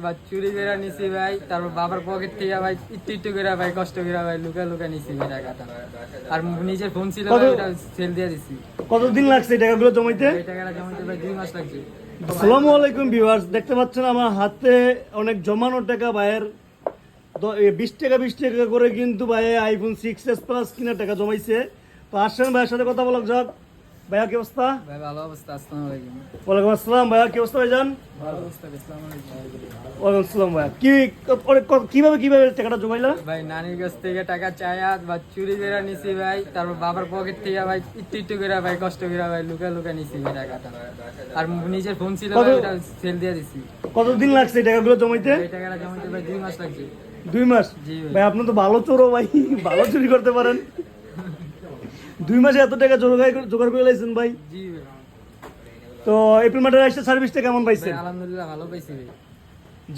বা চুরি করে নিছি ভাই, তারপর বাবার পকেট থেকে ভাই একটু একটু করে ভাই কষ্ট করে ভাই লুকা লুকা নিছি ভাই টাকাটা। আর নিজের ফোন ছিল ভাই, ওটা সেল দিয়ে দিছি। কতদিন লাগছে এই টাকাগুলো জমাইতে? এই টাকাটা জমাতে ভাই 2 মাস লাগছে। আসসালামু আলাইকুম ভিউয়ার্স, দেখতে পাচ্ছেন আমার হাতে অনেক জমানো টাকা ভাইয়ের 20 টাকা 20 টাকা করে কিন্তু ভাই আইফোন 6s প্লাস কিনা টাকা জমাইছে। তো আসেন ভাইয়ের সাথে কথা বলা যাক। ভাইয়া কি অবস্থা? ভাই ভালো অবস্থা। আসসালামু আলাইকুম। ওয়ালাইকুম আসসালাম। ভাইয়া কি অবস্থা ভাইজান? ভালো অবস্থা। আসসালামু আলাইকুম। ওয়ালাইকুম আসসালাম। ভাইয়া কিভাবে টাকাটা জমাইলা? ভাই নানির কাছ থেকে টাকা চাইয়া বা চুরি করে নিছি ভাই, তারপর বাবার পকেট থেকে ভাই একটু একটু করে ভাই কষ্ট করে ভাই লুকা লুকা নিছি ভাই টাকাটা। আর নিজের ফোন ছিল ভাই, ওটা সেল দিয়ে দিছি। কতদিন লাগছে এই টাকাগুলো জমাইতে? এই টাকাটা জমাতে ভাই 2 মাস লাগছে। 2 মাস? জি ভাই। ভাই আপনি তো ভালো চোরও ভাই, ভালো চুরি করতে পারেন। 2 মাসে এত টাকা জোগাড় করে লাইছেন ভাই। জি ভাই। তো এপ্রিল মাসের আসছে সার্ভিসটা কেমন পাইছেন? ভাই আলহামদুলিল্লাহ ভালো পাইছি ভাই।